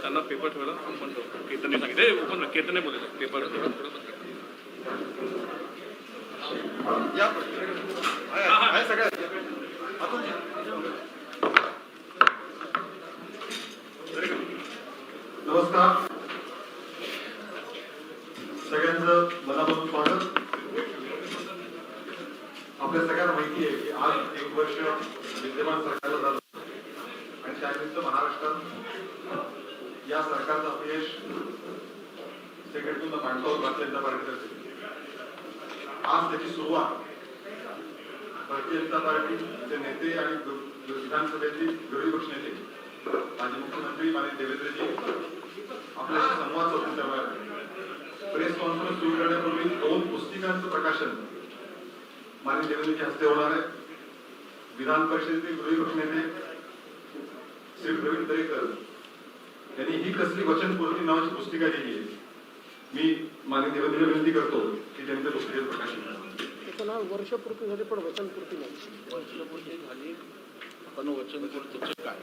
त्यांना पेपर ठेवायला म्हणतो. कीर्तने सांगितले ओपन कीर्तने बोलले पेपर नमस्कार, सगळ्यांचं मनापासून स्वागत. आपल्या सगळ्यांना माहिती आहे की आज 1 वर्ष विद्यमान सरकारला झालं आणि त्यानिमित्त महाराष्ट्रात या सरकारचं अपयश सेक्रेटरीला मांडतो भारतीय जनता पार्टीतर्फे. आज त्याची सुरुवात भारतीय जनता पार्टीचे नेते आणि विधानसभेतील विरोधी पक्ष नेते माजी मुख्यमंत्री माननीय देवेंद्रजी आपल्याशी संवाद साधून करणार. प्रेस कॉन्फरन्स सुरू करण्यापूर्वी 2 पुस्तिकांचं प्रकाशन माननीय देवेंद्रजी हस्ते होणार आहे. विधान परिषदेतील विरोधी पक्ष नेते श्री प्रवीण दरेकर यांनी ही कसली वचनपूर्ती नावाची पुस्तिका लिहिली आहे. मी माननीय देवेंद्रजी विनंती करतो की त्यांचं पुस्तिकेचं प्रकाशन करावं. त्याचं नाव वर्षपूर्ती झाली पण वचनपूर्ती नाही. वर्षपूर्ती झाली पण वचनपूर्तीचे काय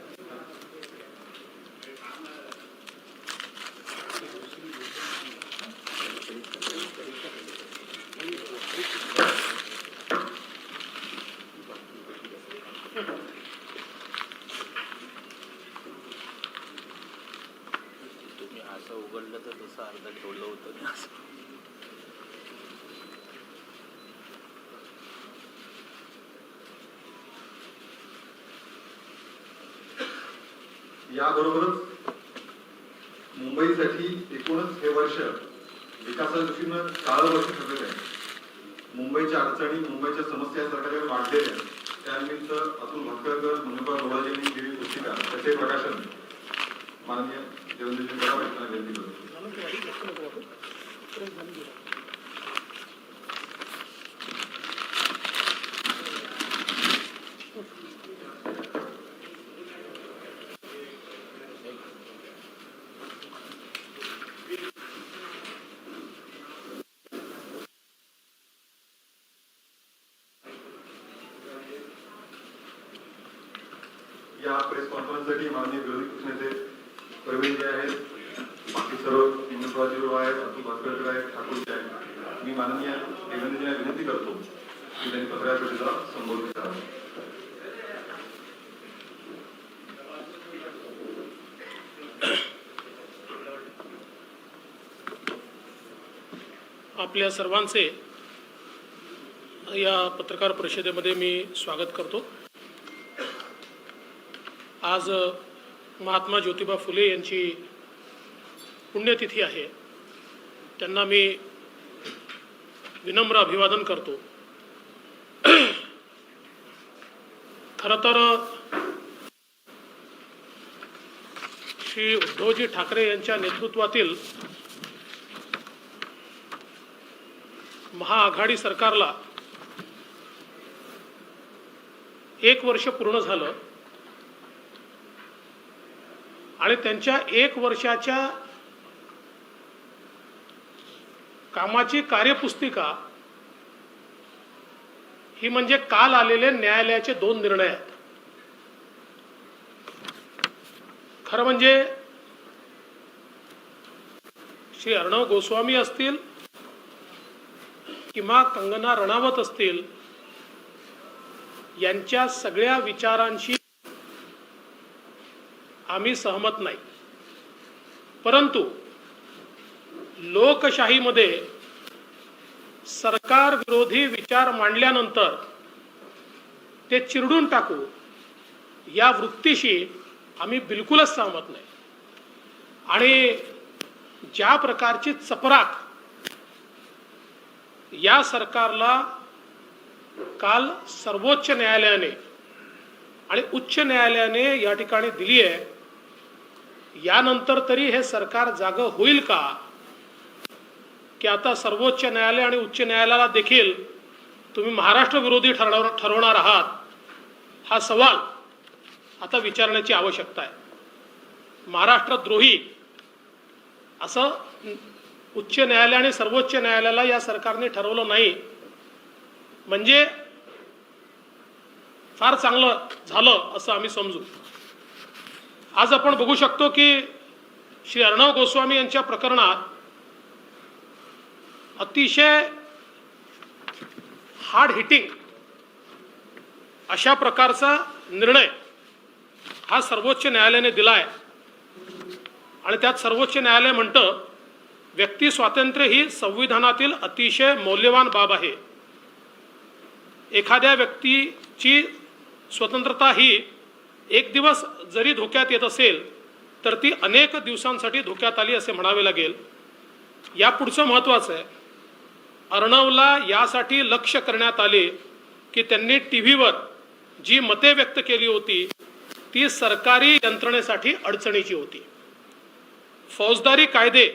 तुम्ही असं उघडलं तर तसं अर्ध ठेवलं होतं. याबरोबरच मुंबईसाठी एकूणच हे वर्ष विकासाच्या दृष्टीनं काळं वर्ष ठरलेलं आहे. मुंबईच्या अडचणी, मुंबईच्या समस्या सरकारने वाढलेल्या आहेत. त्यानिमित्त अतुल भटकळकर, मनोहर लोहाजींनी दिलेली पुस्तिका त्याचे प्रकाशन माननीय देवेंद्रजी करावं यांना विनंती करतो. या प्रेस कॉन्फरन्ससाठी माननीय विरोधी पक्षनेते प्रवीण जे आहेत, बाकी सर्व महत्वाचे लोक आहेत, अतुल भास्करकर आहेत, ठाकूरजी आहेत. मी माननीय देवेंद्रजींना विनंती करतो की त्यांनी पत्रकार परिषदेला संबोधित करावं. आपल्या सर्वांचे या पत्रकार परिषदेमध्ये मी स्वागत करतो. आज महात्मा ज्योतिबा फुले यांची पुण्यतिथी आहे. त्यांना मी विनम्र अभिवादन करतो. खरं तर श्री उद्धवजी ठाकरे यांच्या नेतृत्वातील महाआघाडी सरकारला 1 वर्ष पूर्ण झालं आणि त्यांच्या 1 वर्षाच्या कामाची कार्यपुस्तिका ही म्हणजे काल आलेले न्यायालयाचे 2 निर्णय आहेत. खरं म्हणजे श्री अर्णव गोस्वामी असतील किंवा कंगना रणावत असतील, यांच्या सगळ्या विचारांशी आम्ही सहमत नाही. परंतु लोकशाहीमध्ये सरकार विरोधी विचार मांडल्यानंतर ते चिरडून टाकू या वृत्तीशी आम्ही बिलकुलच सहमत नाही. आणि ज्या प्रकारची चपराक या सरकारला काल सर्वोच्च न्यायालयाने आणि उच्च न्यायालयाने या ठिकाणी दिली आहे, यानंतर तरी हे सरकार जागं होईल का की आता सर्वोच्च न्यायालय आणि उच्च न्यायालयाला देखील तुम्ही महाराष्ट्र विरोधी ठरवणार आहात, हा सवाल आता विचारण्याची आवश्यकता आहे. महाराष्ट्रद्रोही असं उच्च न्यायालय आणि सर्वोच्च न्यायालयाला या सरकारने ठरवलं नाही म्हणजे फार चांगलं झालं असं आम्ही समजू. आज आपण बघू शकतो की श्री अर्णव गोस्वामी यांच्या प्रकरणात अतिशय हार्ड हिटिंग अशा प्रकारचा निर्णय हा सर्वोच्च न्यायालयाने दिला आहे आणि त्यात सर्वोच्च न्यायालय म्हणतं व्यक्ती स्वातंत्र्य ही संविधानातील अतिशय मौल्यवान बाब आहे. एखाद्या व्यक्तीची स्वतंत्रता ही एक दिवस जरी धोक्यात येत असेल तर ती अनेक दिवसांसाठी धोक्यात आली असे म्हणावे लागेल. या पुढचं महत्त्वाचं आहे. अर्णवला यासाठी लक्ष्य करण्यात आले की त्यांनी टीव्हीवर जी मते व्यक्त केली होती ती सरकारी यंत्रणेसाठी अडचणीची होती. फौजदारी कायदे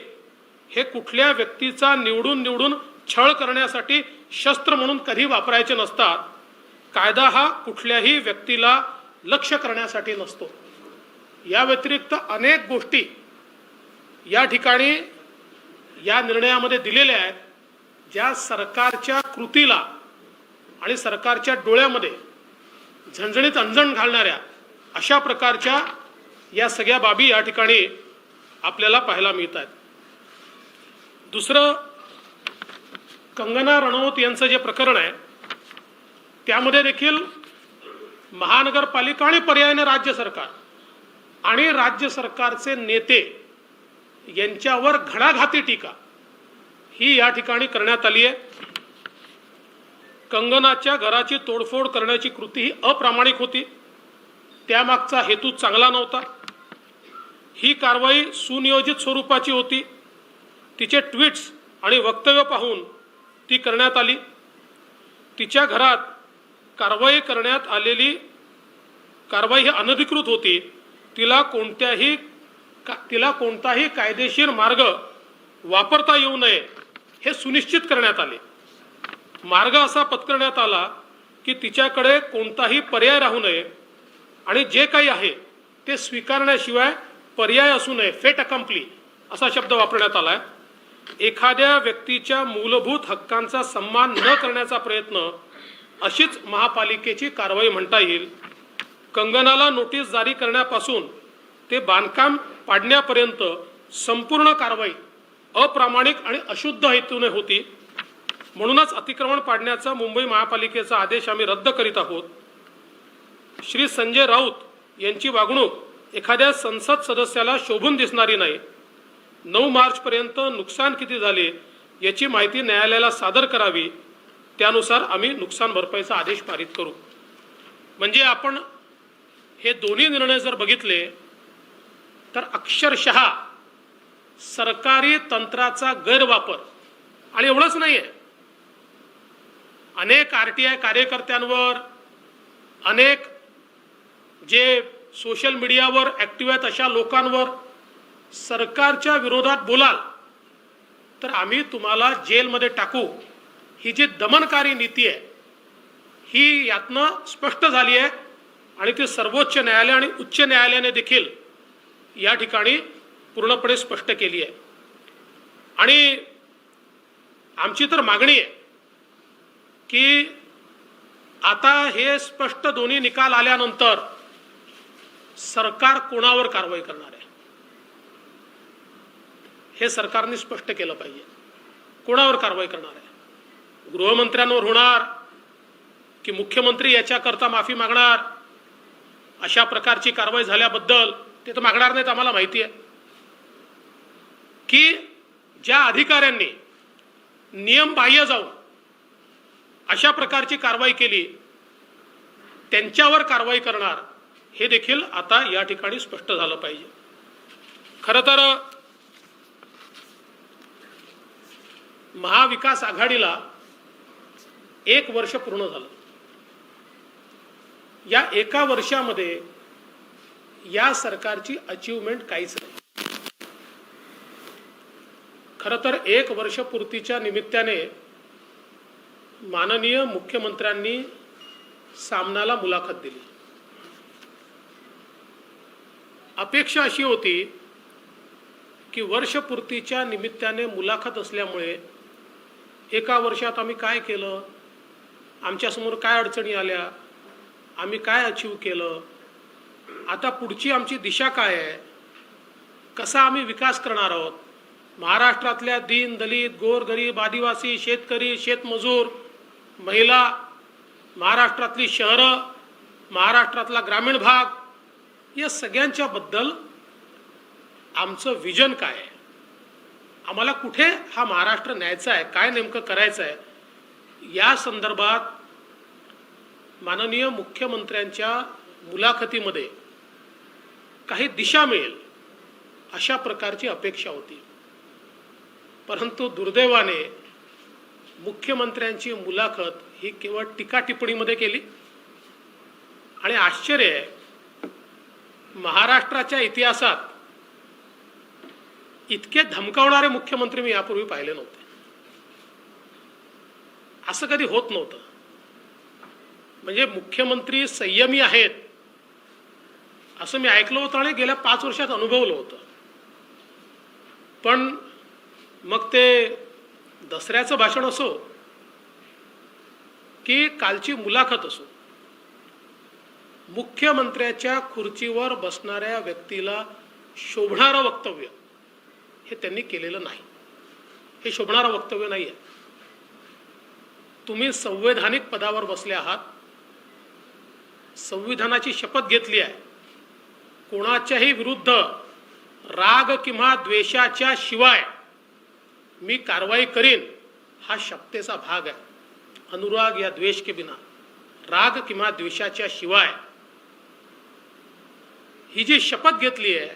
हे कुठल्या व्यक्तीचा निवडून छळ करण्यासाठी शस्त्र म्हणून कधी वापरायचे नसतात. कायदा हा कुठल्याही व्यक्तीला लक्ष्य करण्यासाठी नसतो. या व्यतिरिक्त अनेक गोष्टी या ठिकाणी या निर्णयामध्ये दिलेल्या आहेत ज्या सरकारच्या कृतीला आणि सरकारच्या डोळ्यामध्ये झणझणीत अंजन घालणाऱ्या अशा प्रकारच्या या सगळ्या बाबी या ठिकाणी आपल्याला पाहायला मिळत आहेत. दुसरं, कंगना रनौत यांचं जे प्रकरण आहे त्यामध्ये देखील महानगरपालिका आणि पर्यायाने राज्य सरकार आणि राज्य सरकारचे नेते यांच्यावर घणाघाती टीका ही या ठिकाणी करण्यात आली आहे. कंगनाच्या घराची तोडफोड करण्याची कृती ही अप्रामाणिक होती. त्यामागचा हेतू चांगला नव्हता. ही कारवाई सुनियोजित स्वरूपाची होती. तिचे ट्विट्स आणि वक्तव्य पाहून ती करण्यात आली. तिच्या घरात कारवाई करण्यात आलेली कारवाई ही अनधिकृत होती. तिला कोणताही कायदेशीर मार्ग वापरता येऊ नये हे सुनिश्चित करण्यात आले. मार्ग असा पत्करण्यात आला की तिच्याकडे कोणताही पर्याय राहू नये आणि जे काही आहे ते स्वीकारण्याशिवाय पर्याय असू नये. फेट अकम्प्ली असा शब्द वापरण्यात आला आहे. एखाद्या व्यक्तीच्या मूलभूत हक्कांचा सन्मान न करण्याचा प्रयत्न अशीच महापालिकेची कारवाई म्हणता येईल. कंगनाला नोटीस जारी करण्यापासून ते बांधकाम पाडण्यापर्यंत संपूर्ण कारवाई अप्रामाणिक आणि अशुद्ध हेतूने होती. म्हणूनच अतिक्रमण पाडण्याचा मुंबई महापालिकेचा आदेश आम्ही रद्द करीत आहोत. श्री संजय राऊत यांची वागणूक एखाद्या संसद सदस्याला शोभून दिसणारी नाही. 9 मार्चपर्यंत नुकसान किती झाले याची माहिती न्यायालयाला सादर करावी. त्यानुसार आम्ही नुकसान भरपाईचा आदेश पारित करू. म्हणजे आपण हे दोन्ही निर्णय जर बघितले तर अक्षरशः सरकारी तंत्राचा गैरवापर आणि एवढंच नाही आहे, अनेक RTI कार्यकर्त्यांवर, अनेक जे सोशल मीडियावर ॲक्टिव्ह आहेत अशा लोकांवर सरकारच्या विरोधात बोलाल तर आम्ही तुम्हाला जेलमध्ये टाकू ही जी दमनकारी नीती आहे ही यातनं स्पष्ट झाली आहे आणि ती सर्वोच्च न्यायालय आणि उच्च न्यायालयाने देखील या ठिकाणी पूर्णपणे स्पष्ट केली आहे. आणि आमची तर मागणी आहे की आता हे स्पष्ट दोन्ही निकाल आल्यानंतर सरकार कोणावर कारवाई करणार आहे हे सरकारने स्पष्ट केलं पाहिजे. कोणावर कारवाई करणार आहे? गृहमंत्र्यांवर होणार की मुख्यमंत्री याच्याकरता माफी मागणार? अशा प्रकारची कारवाई झाल्याबद्दल ते तर मागणार नाहीत, आम्हाला माहिती आहे. की ज्या अधिकाऱ्यांनी नियमबाह्य जाऊन अशा प्रकारची कारवाई केली त्यांच्यावर कारवाई करणार हे देखील आता या ठिकाणी स्पष्ट झालं पाहिजे. खरं तर महाविकास आघाडीला 1 वर्ष पूर्ण झालं. या 1 वर्षामध्ये या सरकारची अचीवमेंट काहीच नाही. खरं तर 1 वर्ष पूर्तीच्या निमित्ताने माननीय मुख्यमंत्र्यांनी सामनाला मुलाखत दिली. अपेक्षा अशी होती की वर्षपूर्तीच्या निमित्ताने मुलाखत असल्यामुळे 1 वर्षात आम्ही काय केलं, आमच्यासमोर काय अडचणी आल्या, आम्ही काय अचीव केलं, आता पुढची आमची दिशा काय आहे कसा आम्ही विकास करणार आहोत, महाराष्ट्रातल्या दीन दलित गोरगरीब आदिवासी शेतकरी शेतमजूर महिला, महाराष्ट्रातली शहरं, महाराष्ट्रातला ग्रामीण भाग, या सगळ्यांच्या बद्दल आमचं विजन काय आहे, आम्हाला कुठे हा महाराष्ट्र न्यायचा आहे, काय नेमकं करायचं आहे, या संदर्भात माननीय मुख्यमंत्र्यांच्या मुलाखतीमध्ये काही दिशा मिळेल अशा प्रकारची अपेक्षा होती. परंतु दुर्दैवाने मुख्यमंत्र्यांची मुलाखत ही केवळ टीका टिप्पणीमध्ये केली. आणि आश्चर्य आहे, महाराष्ट्राच्या इतिहासात इतके धमकावणारे मुख्यमंत्री मी यापूर्वी पाहिले नव्हते. असं कधी होत नव्हतं. म्हणजे मुख्यमंत्री संयमी आहेत असं मी ऐकलं होतं आणि गेल्या 5 वर्षात अनुभवलं होतं. पण मग ते दसऱ्याचं भाषण असो की कालची मुलाखत असो, मुख्यमंत्र्याच्या खुर्चीवर बसणाऱ्या व्यक्तीला शोभणारं वक्तव्य हे त्यांनी केलेलं नाही. हे शोभणारं वक्तव्य नाही आहे. तुम्ही संवैधानिक पदावर बसले आहात, संविधानाची शपथ घेतली आहे, कोणाच्याही विरुद्ध राग किंवा द्वेषाच्या शिवाय मी कारवाई करीन हा शपथेचा भाग आहे. अनुराग या द्वेष के बिना, राग किंवा द्वेषाच्या शिवाय ही जी शपथ घेतली आहे,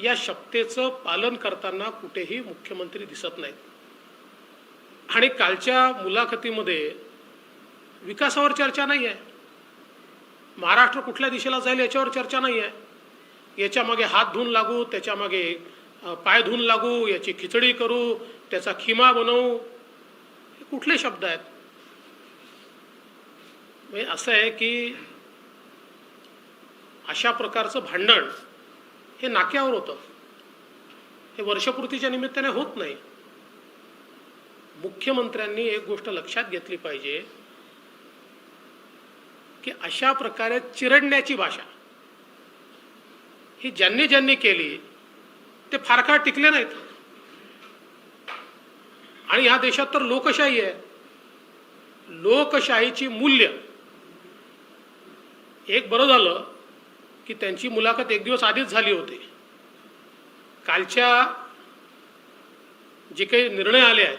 या शपथेचं पालन करताना कुठेही मुख्यमंत्री दिसत नाहीत. आणि कालच्या मुलाखतीमध्ये विकासावर चर्चा नाही आहे, महाराष्ट्र कुठल्या दिशेला जाईल याच्यावर चर्चा नाही आहे. याच्या मागे हात धुवून लागू, त्याच्या मागे पाय धुवून लागू, याची खिचडी करू, त्याचा खिमा बनवू, हे कुठले शब्द आहेत? म्हणजे असं आहे की अशा प्रकारचं भांडण हे नाक्यावर होतं. हे वर्षपूर्तीच्या निमित्ताने होत नाही. मुख्यमंत्र्यांनी एक गोष्ट लक्षात घेतली पाहिजे की अशा प्रकारे चिरडण्याची भाषा ही ज्यांनी ज्यांनी केली ते फार काळ टिकले नाहीत. आणि ह्या देशात तर लोकशाही आहे. लोकशाहीची मूल्य, एक बरं झालं की त्यांची मुलाखत एक दिवस आधीच झाली होती. कालच्या जे काही निर्णय आले आहेत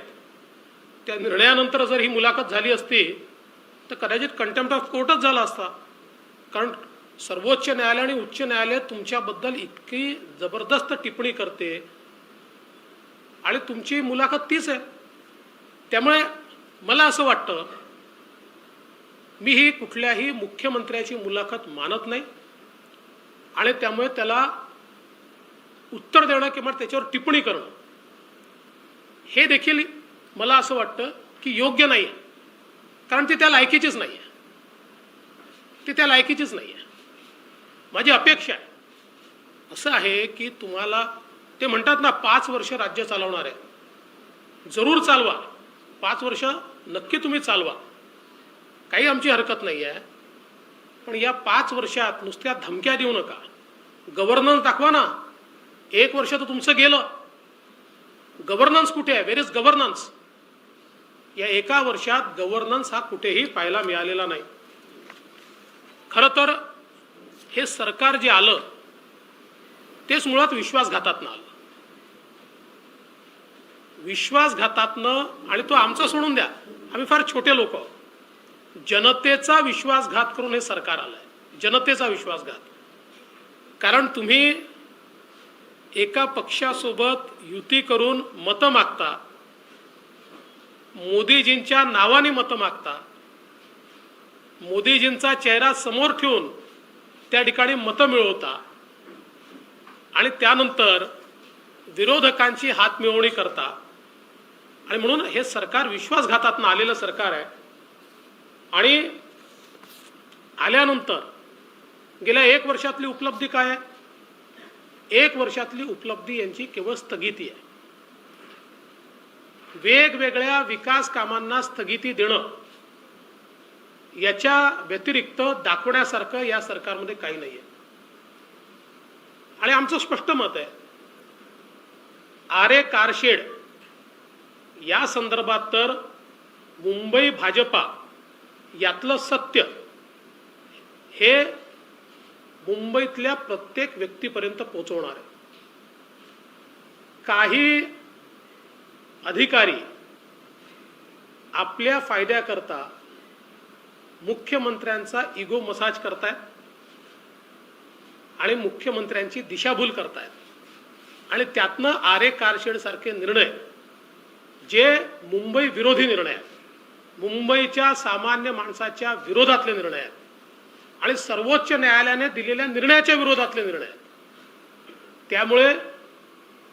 त्या निर्णयानंतर जर ही मुलाखत झाली असती तर कदाचित कंटेम्प्ट ऑफ कोर्टच झाला असता. कारण सर्वोच्च न्यायालय आणि उच्च न्यायालय तुमच्याबद्दल इतकी जबरदस्त टिप्पणी करते आणि तुमची मुलाखत तीच आहे. त्यामुळे मला असं वाटतं, मी ही कुठल्याही मुख्यमंत्र्याची मुलाखत मानत नाही आणि त्यामुळे त्याला उत्तर देणं किंवा त्याच्यावर टिप्पणी करणं हे देखील मला असं वाटतं की योग्य नाही आहे. कारण ती त्या लायकीचीच नाही आहे. ती त्या लायकीचीच नाही आहे. माझी अपेक्षा आहे असं आहे की तुम्हाला, ते म्हणतात ना 5 वर्ष राज्य चालवणार आहे, जरूर चालवा, 5 वर्ष नक्की तुम्ही चालवा, काही आमची हरकत नाही आहे. पण या 5 वर्षात नुसत्या धमक्या देऊ नका. गव्हर्नन्स दाखवा ना. 1 वर्ष तर तुमचं गेलं. गव्हर्नन्स कुठे आहे? वेर इज गव्हर्नन्स? या 1 वर्षात गव्हर्नन्स हा कुठेही पाहायला मिळालेला नाही. खरं तर हे सरकार जे आलं तेच मुळात विश्वासघातातनं आलं. विश्वासघातातनं, आणि तो आमचा सोडून द्या, आम्ही फार छोटे लोक आहोत. जनतेचा विश्वासघात करून हे सरकार आलंय. जनतेचा विश्वासघात. कारण तुम्ही एका पक्षासोबत युती करून मतं मागता, मोदीजींच्या नावाने मतं मागता, मोदीजींचा चेहरा समोर ठेवून त्या ठिकाणी मतं मिळवता आणि त्यानंतर विरोधकांची हातमिळवणी करता. आणि म्हणून हे सरकार विश्वासघातातून आलेलं सरकार आहे. आणि आल्यानंतर गेल्या 1 वर्षातली उपलब्धी काय आहे? 1 वर्षातली उपलब्धी यांची केवळ स्थगिती आहे. वेगवेगळ्या विकास कामांना स्थगिती देणं याच्या व्यतिरिक्त दाखवण्यासारखं या सरकारमध्ये काही नाही आहे. आणि आमचं स्पष्ट मत आहे आरे कारशेड या संदर्भात तर मुंबई भाजपा यातलं सत्य हे मुंबईतल्या प्रत्येक व्यक्तीपर्यंत पोहोचवणार आहे. काही अधिकारी आपल्या फायद्याकरता मुख्यमंत्र्यांचा इगो मसाज करतायत आणि मुख्यमंत्र्यांची दिशाभूल करतायत आणि त्यातनं आरे कारशेड सारखे निर्णय जे मुंबई विरोधी निर्णय आहेत, मुंबईच्या सामान्य माणसाच्या विरोधातले निर्णय आहेत आणि सर्वोच्च न्यायालयाने दिलेल्या निर्णयाच्या विरोधातले निर्णय आहेत. त्यामुळे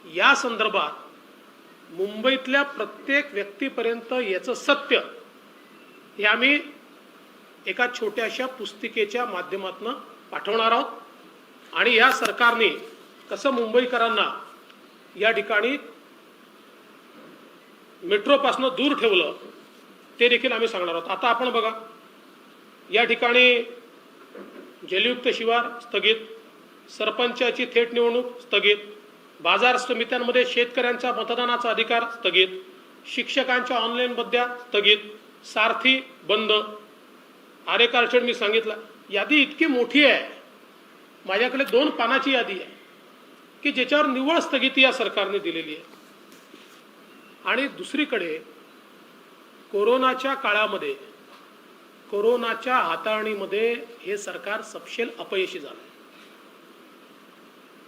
या संदर्भात मुंबईतल्या प्रत्येक व्यक्तीपर्यंत याचं सत्य हे आम्ही एका छोट्याशा पुस्तिकेच्या माध्यमातून पाठवणार आहोत आणि या सरकारने कसं मुंबईकरांना या ठिकाणी मेट्रोपासून दूर ठेवलं ते देखील आम्ही सांगणार आहोत. आता आपण बघा, या ठिकाणी जलयुक्त शिवार स्थगित, सरपंचाची थेट निवडणूक स्थगित, बाजार समित्यांमध्ये शेतकऱ्यांचा मतदानाचा अधिकार स्थगित, शिक्षकांच्या ऑनलाईन बद्द्या स्थगित, सारथी बंद, आरे कारशेड मी सांगितलं. यादी इतकी मोठी आहे, माझ्याकडे 2 पानाची यादी आहे की ज्याच्यावर निव्वळ स्थगिती या सरकारने दिलेली आहे. आणि दुसरीकडे कोरोनाच्या काळामध्ये कोरोनाच्या हाताळणीमध्ये हे सरकार सपशेल अपयशी झालं.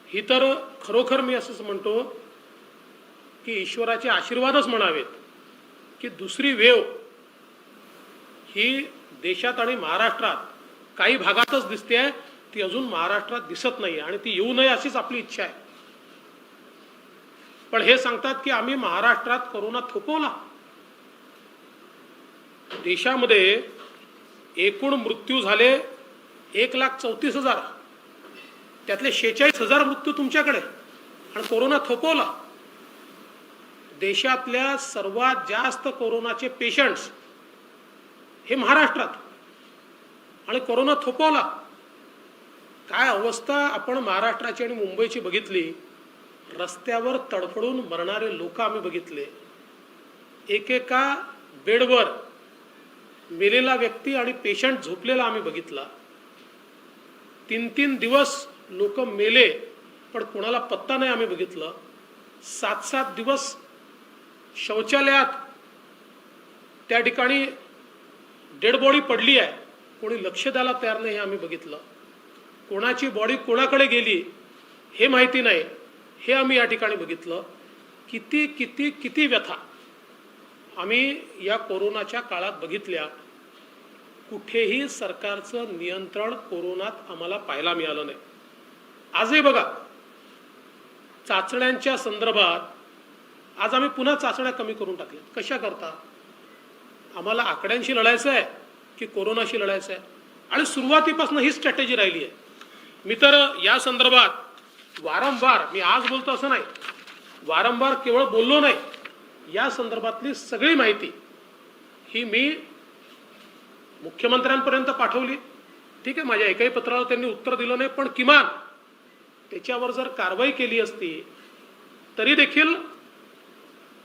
ही तर खरोखर मी असंच म्हणतो की ईश्वराचे आशीर्वादच म्हणावेत की दुसरी वेव ही देशात आणि महाराष्ट्रात काही भागातच दिसते आहे, ती अजून महाराष्ट्रात दिसत नाही आणि ती येऊ नये अशीच आपली इच्छा आहे. पण हे सांगतात की आम्ही महाराष्ट्रात कोरोना थोपवला. देशामध्ये एकूण मृत्यू झाले 1,34,000, त्यातले 46,000 मृत्यू तुमच्याकडे आणि कोरोना थोपवला. देशातल्या सर्वात जास्त कोरोनाचे पेशंट्स हे महाराष्ट्रात आणि कोरोना थोपवला. काय अवस्था आपण महाराष्ट्राची आणि मुंबईची बघितली. रस्त्यावर तडफडून मरणारे लोक आम्ही बघितले, एकेका बेडवर मेलेला व्यक्ती आणि पेशंट झोपलेला आम्ही बघितला. 3-3 दिवस लोक मेले पण कोणाला पत्ता नाही आम्ही बघितलं. 7-7 दिवस शौचालयात त्या ठिकाणी डेड बॉडी पडली आहे, कोणी लक्ष द्यायला तयार नाही हे आम्ही बघितलं. कोणाची बॉडी कोणाकडे गेली हे माहिती नाही हे आम्ही या ठिकाणी बघितलं. किती किती किती व्यथा आम्ही या कोरोनाच्या काळात बघितल्या. कुठेही सरकारचं नियंत्रण कोरोनात आम्हाला पाहायला मिळालं नाही. आजही बघा, चाचण्यांच्या संदर्भात आज आम्ही पुन्हा चाचण्या कमी करून टाकल्या. कशा करता? आम्हाला आकड्यांशी लढायचं आहे की कोरोनाशी लढायचं आहे? आणि सुरुवातीपासून ही स्ट्रॅटेजी राहिली आहे. मी तर या संदर्भात वारंवार, मी आज बोलतो असं नाही, वारंवार केवळ बोललो नाही, या संदर्भातली सगळी माहिती ही मी मुख्यमंत्र्यांपर्यंत पाठवली. ठीक आहे, माझ्या एकाही पत्राला त्यांनी उत्तर दिलं नाही, पण किमान त्याच्यावर जर कारवाई केली असती तरी देखील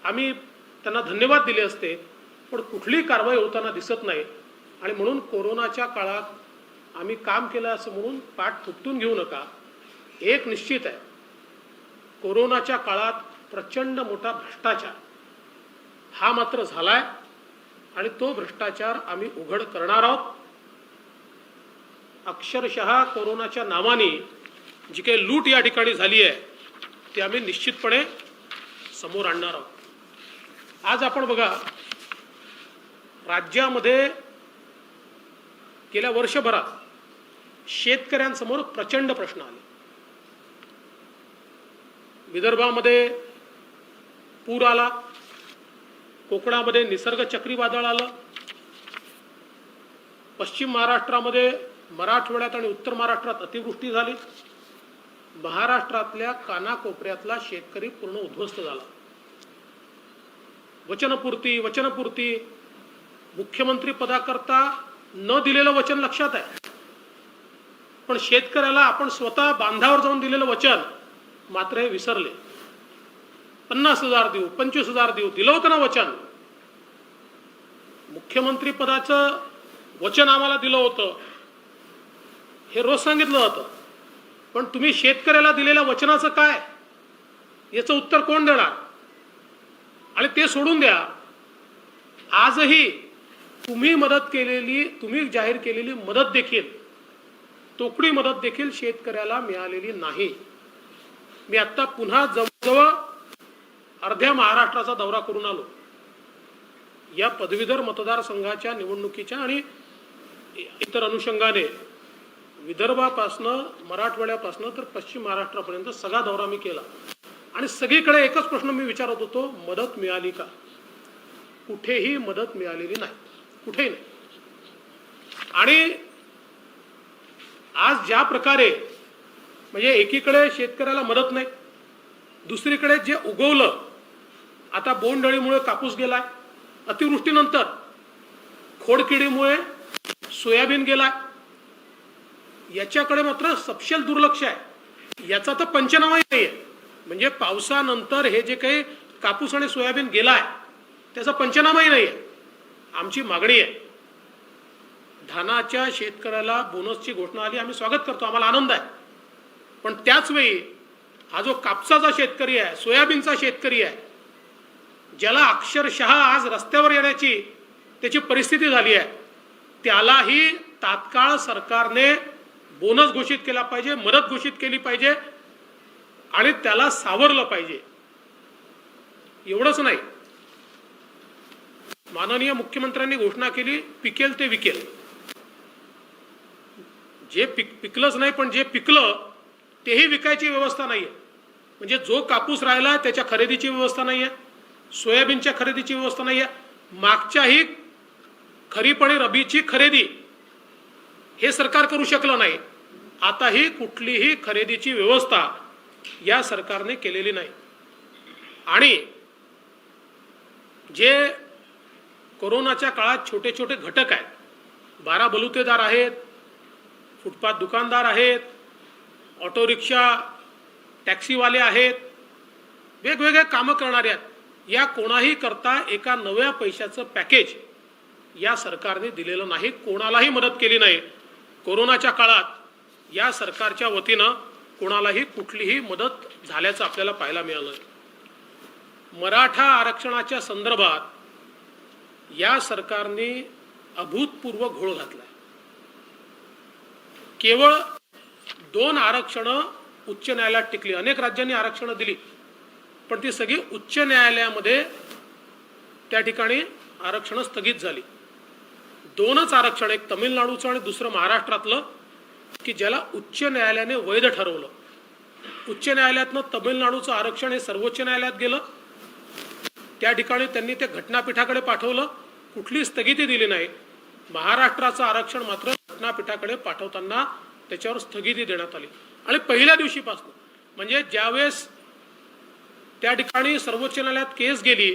आम्ही त्यांना धन्यवाद दिले असते. पण कुठली कारवाई होताना दिसत नाही आणि म्हणून कोरोनाच्या काळात आम्ही काम केलं असं म्हणून पाठ थुपटून घेऊ नका. एक निश्चित आहे, कोरोनाच्या काळात प्रचंड मोठा भ्रष्टाचार हा मात्र झालाय आणि तो भ्रष्टाचार आम्ही उघड करणार आहोत. अक्षरशः कोरोनाच्या नावाने जी काही लूट या ठिकाणी झाली आहे ती आम्ही निश्चितपणे समोर आणणार आहोत. आज आपण बघा, राज्यामध्ये गेल्या वर्षभरात शेतकऱ्यांसमोर प्रचंड प्रश्न आले. विदर्भामध्ये पूर आला, कोकणामध्ये निसर्ग चक्रीवादळ आलं, पश्चिम महाराष्ट्रामध्ये, मराठवाड्यात आणि उत्तर महाराष्ट्रात अतिवृष्टी झाली. महाराष्ट्रातल्या कानाकोपऱ्यातला शेतकरी पूर्ण उद्ध्वस्त झाला. वचनपूर्ती मुख्यमंत्री पदाकरता न दिलेलं वचन लक्षात आहे, पण शेतकऱ्याला आपण स्वतः बांधावर जाऊन दिलेलं वचन मात्र हे विसरले. 50,000 देऊ, 25,000 देऊ, दिलं होतं ना वचन. मुख्यमंत्री पदाचं वचन आम्हाला दिलं होतं, हे रोज सांगितलं जातं. पण तुम्ही शेतकऱ्याला दिलेल्या वचनाचं काय, याचं उत्तर कोण देणार? आणि ते सोडून द्या, आजही तुम्ही जाहीर केलेली मदत देखील, तोकडी मदत देखील शेतकऱ्याला मिळालेली नाही. मी आता पुन्हा जवळजवळ अर्ध्या महाराष्ट्राचा दौरा करून आलो. या पदवीधर मतदारसंघाच्या निवडणुकीच्या आणि इतर अनुषंगाने विदर्भापासनं, मराठवाड्यापासनं तर पश्चिम महाराष्ट्रापर्यंत सगळा दौरा मी केला. आणि सगळीकडे एकच प्रश्न मी विचारत होतो, मदत मिळाली का? कुठेही मदत मिळालेली नाही, कुठेही नाही. आणि आज ज्या प्रकारे म्हणजे एकीकडे शेतकऱ्याला मदत नाही, दुसरीकडे जे उगवलं, आता बोंडअळीमुळे कापूस गेलाय, अतिवृष्टीनंतर खोडकिडीमुळे सोयाबीन गेलाय, याच्याकडे मात्र सपशेल दुर्लक्ष आहे. याचा तर पंचनामाही नाही आहे. म्हणजे पावसानंतर हे जे काही कापूस आणि सोयाबीन गेलाय त्याचा पंचनामाही नाही आहे. आमची मागणी आहे, धानाच्या शेतकऱ्याला बोनसची घोषणा आली, आम्ही स्वागत करतो, आम्हाला आनंद आहे. पण त्याच वेळी हा जो कापसाचा शेतकरी आहे, सोयाबीनचा शेतकरी आहे, ज्याला अक्षरशः आज रस्त्यावर येण्याची त्याची परिस्थिती झाली आहे, त्यालाही तात्काळ सरकारने बोनस घोषित केला पाहिजे, मदत घोषित केली पाहिजे आणि त्याला सावरलं पाहिजे. एवढंच नाही, माननीय मुख्यमंत्र्यांनी घोषणा केली, पिकेल ते विकेल. जे पिकलंच नाही, पण जे पिकलं तेही विकायची व्यवस्था नाहीये. म्हणजे जो कापूस राहिला त्याच्या खरेदीची व्यवस्था नाहीये, सोयाबीनच्या खरेदीची व्यवस्था नाहीये, मागच्याही खरीप आणि रबीची खरेदी हे सरकार करू शकलं नाही. आताही कुठलीही खरेदीची व्यवस्था या सरकारने केलेली नाही. आणि जे कोरोनाच्या काळात छोटे छोटे घटक आहेत, 12 बलुतेदार आहेत, फुटपाथ दुकानदार आहेत, ऑटो रिक्षा टॅक्सीवाले आहेत, वेगवेगळे कामं करणारे आहेत, या कोणाही करता एका नव्या पैशाचं पॅकेज या सरकारने दिलेलं नाही, कोणालाही मदत केली नाही. कोरोनाच्या काळात या सरकारच्या वतीनं कोणालाही कुठलीही मदत झाल्याचं आपल्याला पाहायला मिळालं. मराठा आरक्षणाच्या संदर्भात या सरकारने अभूतपूर्व घोळ घातलाय. केवळ 2 आरक्षणं उच्च न्यायालयात टिकली. अनेक राज्यांनी आरक्षणं दिली, पण ती सगळी उच्च न्यायालयामध्ये त्या ठिकाणी आरक्षणं स्थगित झाली. 2च आरक्षण, एक तमिळनाडूचं आणि दुसरं महाराष्ट्रातलं, की ज्याला उच्च न्यायालयाने वैध ठरवलं. उच्च न्यायालयातनं तमिळनाडूचं आरक्षण हे सर्वोच्च न्यायालयात गेलं, त्या ठिकाणी त्यांनी ते घटनापीठाकडे पाठवलं, कुठली स्थगिती दिली नाही. महाराष्ट्राचं आरक्षण मात्र घटनापीठाकडे पाठवताना त्याच्यावर स्थगिती देण्यात आली. आणि पहिल्या दिवशीपासून, म्हणजे ज्यावेळेस त्या ठिकाणी सर्वोच्च न्यायालयात केस गेली,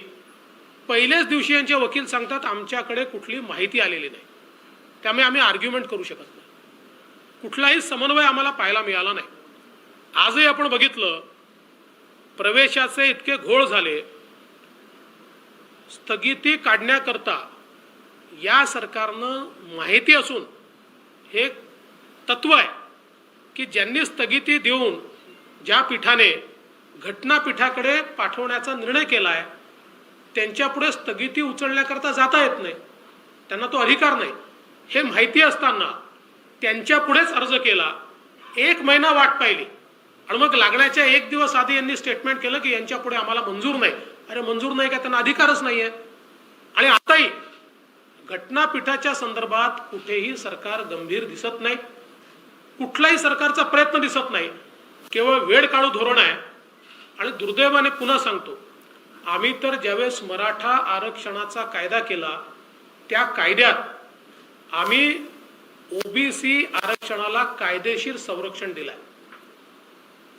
पहिल्याच दिवशी यांचे वकील सांगतात आमच्याकडे कुठली माहिती आलेली नाही, त्यामुळे आम्ही आर्ग्युमेंट करू शकत नाही. कुठलाही समन्वय आम्हाला पाहायला मिळाला नाही. आजही आपण बघितलं, प्रवेशाचे इतके घोळ झाले. स्थगिती काढण्याकरता या सरकारनं माहिती असून हे तत्व आहे की ज्यांनी स्थगिती देऊन ज्या पीठाने घटनापीठाकडे पाठवण्याचा निर्णय केलाय त्यांच्यापुढे स्थगिती उचलण्याकरता जाता येत नाही, त्यांना तो अधिकार नाही. हे माहिती असताना त्यांच्यापुढेच अर्ज केला, 1 महिना वाट पाहिली आणि मग लागण्याच्या 1 दिवस आधी यांनी स्टेटमेंट केलं की यांच्यापुढे आम्हाला मंजूर नाही. अरे मंजूर नाही का, त्यांना अधिकारच नाहीये. आणि आताही घटनापीठाच्या संदर्भात कुठेही सरकार गंभीर दिसत नाही, कुठलाही सरकारचा प्रयत्न दिसत नाही, केवळ वेळ काढू धोरण आहे. आणि दुर्दैवाने पुन्हा सांगतो, आम्ही तर ज्यावेळेस मराठा आरक्षणाचा कायदा केला त्या कायद्यात आम्ही ओबीसी आरक्षणाला कायदेशीर संरक्षण दिलंय.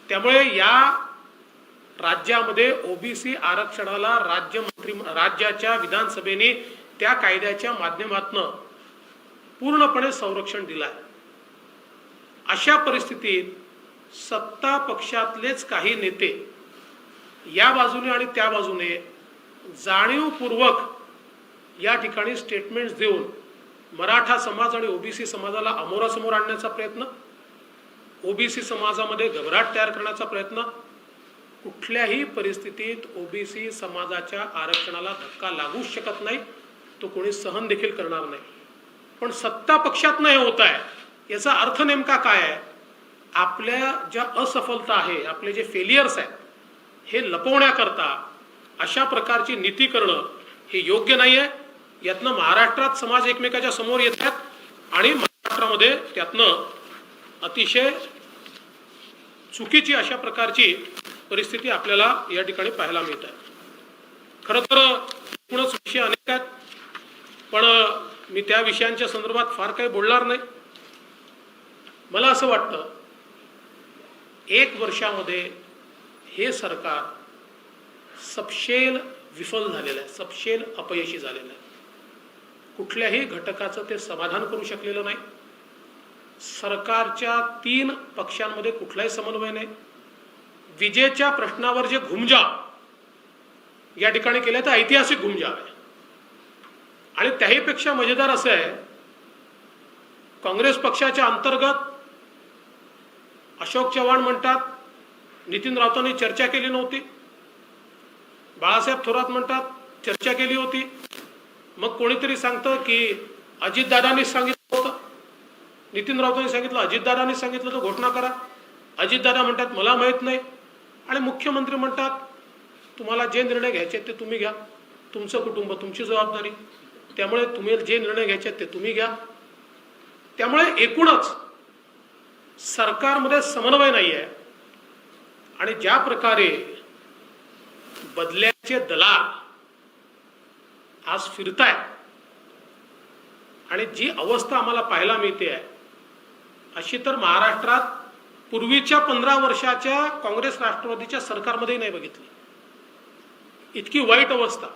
त्यामुळे या राज्यामध्ये ओबीसी आरक्षणाला राज्याच्या विधानसभेने त्या कायद्याच्या माध्यमातून पूर्णपणे संरक्षण दिलंय. अशा परिस्थितीत सत्ता पक्षातलेच काही नेते या बाजूने आणि त्या बाजूने जाणीवपूर्वक या ठिकाणी स्टेटमेंट्स देऊन मराठा समाज आणि ओबीसी समाजाला अमोरासमोर आणण्याचा प्रयत्न, ओबीसी समाजामध्ये घबराट तयार करण्याचा प्रयत्न, कुठल्याही परिस्थितीत ओबीसी समाजाच्या आरक्षणाला धक्का लागूच शकत नाही, तो कोणी सहन देखील करणार नाही. पण सत्ता पक्षात नाही होत आहे याचा अर्थ नेमका काय आहे? आपल्या ज्या असफलता आहे, आपले जे फेलियर्स आहेत, हे लपवण्याकरता अशा प्रकारची नीती करणं हे योग्य नाही आहे. यातनं महाराष्ट्रात समाज एकमेकाच्या समोर येतात आणि महाराष्ट्रामध्ये त्यातनं अतिशय चुकीची अशा प्रकारची परिस्थिती आपल्याला या ठिकाणी पाहायला मिळत आहे. खरं तर एकूणच विषय अनेक आहेत, पण मी त्या विषयांच्या संदर्भात फार काही बोलणार नाही. मला असं वाटतं 1 वर्षामध्ये हे सरकार सपशेल विफल झालेलं आहे, सपशेल अपयशी झालेलं आहे. कुठल्याही घटकाचं ते समाधान करू शकलेलं नाही. सरकारच्या 3 पक्षांमध्ये कुठलाही समन्वय नाही. विजेच्या प्रश्नावर जे घुमजाव या ठिकाणी केलं तर ऐतिहासिक घुमजाव आहे. आणि त्याहीपेक्षा मजेदार असं आहे, काँग्रेस पक्षाच्या अंतर्गत अशोक चव्हाण म्हणतात नितीन राऊतांनी चर्चा केली नव्हती, बाळासाहेब थोरात म्हणतात चर्चा केली होती, मग कोणीतरी सांगतं की अजितदादांनी सांगितलं होतं, नितीन राऊतांनी सांगितलं, अजितदादांनी सांगितलं तर घोषणा करा. अजितदादा म्हणतात मला माहीत नाही, आणि मुख्यमंत्री म्हणतात तुम्हाला जे निर्णय घ्यायचे ते तुम्ही घ्या, तुमचं कुटुंब तुमची जबाबदारी, त्यामुळे तुम्ही जे निर्णय घ्यायचे ते तुम्ही घ्या. त्यामुळे एकूणच सरकारमध्ये समन्वय नाही आहे. आणि ज्या प्रकारे बदल्याचे दलाल आज फिरतायत आणि जी अवस्था आम्हाला पाहायला मिळते आहे, अशी तर महाराष्ट्रात पूर्वीच्या 15 वर्षाच्या काँग्रेस राष्ट्रवादीच्या सरकारमध्येही नाही बघितली. इतकी वाईट अवस्था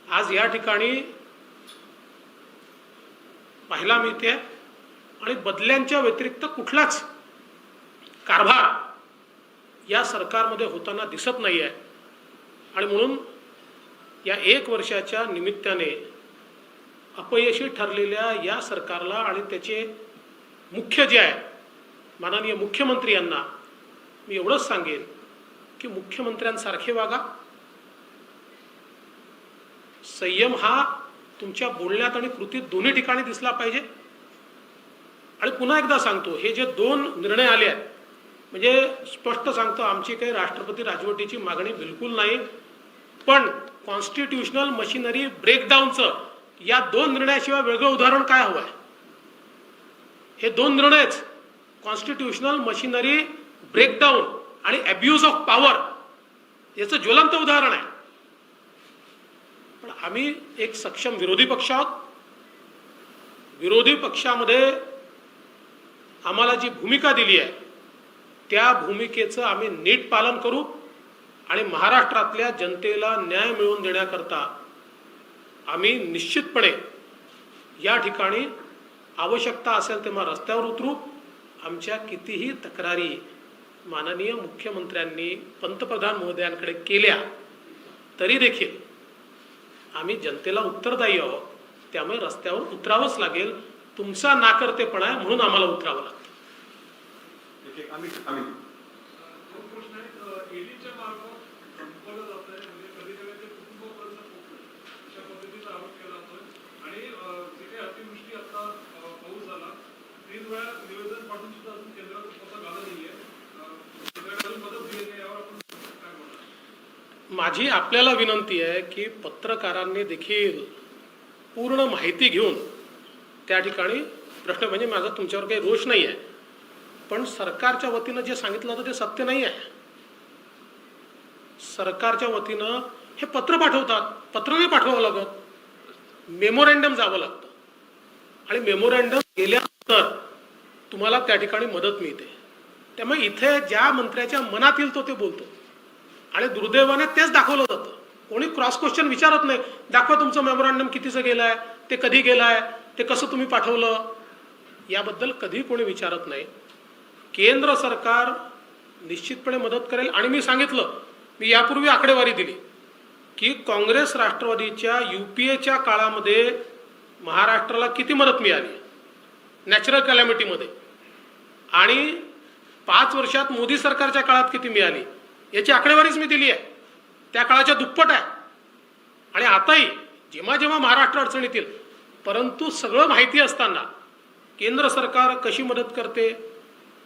आज या ठिकाणी पाहायला मिळते. आणि बदल्यांच्या व्यतिरिक्त कुठलाच कारभार या सरकारमध्ये होताना दिसत नाही आहे. आणि म्हणून या 1 वर्षाच्या निमित्ताने अपयशी ठरलेल्या या सरकारला आणि त्याचे मुख्य जे आहे माननीय मुख्यमंत्री यांना मी एवढंच सांगेन की मुख्यमंत्र्यांसारखे वागा. संयम हा तुमच्या बोलण्यात आणि कृतीत दोन्ही ठिकाणी दिसला पाहिजे. आणि पुन्हा एकदा सांगतो, हे जे 2 निर्णय आले आहेत, म्हणजे स्पष्ट सांगतो, आमची काही राष्ट्रपती राजवटीची मागणी बिलकुल नाही, पण कॉन्स्टिट्यूशनल मशिनरी ब्रेकडाऊनचं या 2 निर्णयाशिवाय वेगळं उदाहरण काय हवं आहे? हे 2 निर्णयच कॉन्स्टिट्यूशनल मशिनरी ब्रेकडाऊन आणि अब्यूज ऑफ पॉवर याचं ज्वलंत उदाहरण आहे. पण आम्ही एक सक्षम विरोधी पक्ष आहोत. विरोधी पक्षामध्ये आम्हाला जी भूमिका दिली आहे त्या भूमिकेचं आम्ही नीट पालन करू आणि महाराष्ट्रातल्या जनतेला न्याय मिळवून देण्याकरता आम्ही निश्चितपणे या ठिकाणी आवश्यकता असेल तेव्हा रस्त्यावर उतरू. आमच्या कितीही तक्रारी माननीय मुख्यमंत्र्यांनी पंतप्रधान महोदयांकडे केल्या तरी देखील आम्ही जनतेला उत्तरदायी आहोत. त्यामुळे रस्त्यावर उतरावंच लागेल. तुमचा नाकर्तेपणा आहे म्हणून आम्हाला उतरावं लागतं. माझी आपल्याला विनंती आहे की पत्रकारांनी देखील पूर्ण माहिती घेऊन त्या ठिकाणी प्रश्न, म्हणजे माझा तुमच्यावर काही रोष नाही आहे, पण सरकारच्या वतीनं जे सांगितलं होतं ते सत्य नाही आहे. सरकारच्या वतीनं हे पत्र पाठवतात, पत्र नाही पाठवावं लागत, मेमोरँडम जावं लागतं. आणि मेमोरँडम गेल्यानंतर तुम्हाला त्या ठिकाणी मदत मिळते. त्यामुळे इथे ज्या मंत्र्याच्या मनात येईल तो ते बोलतो आणि दुर्दैवाने तेच दाखवलं जातं. कोणी क्रॉस क्वेश्चन विचारत नाही, दाखवा तुमचं मेमोरँडम कितीचं गेलाय, ते कधी गेलाय, ते कसं तुम्ही पाठवलं, याबद्दल कधी कोणी विचारत नाही. केंद्र सरकार निश्चितपणे मदत करेल. आणि मी सांगितलं मी यापूर्वी आकडेवारी दिली की काँग्रेस राष्ट्रवादीच्या UPAच्या काळामध्ये महाराष्ट्राला किती मदत मिळाली नॅचरल कॅलॅमिटीमध्ये, आणि 5 वर्षात मोदी सरकारच्या काळात किती मिळाली याची आकडेवारीच मी दिली आहे. त्या काळाच्या दुप्पट आहे. आणि आताही जेव्हा जेव्हा महाराष्ट्र अडचणीत येईल, परंतु सगळं माहिती असताना केंद्र सरकार कशी मदत करते,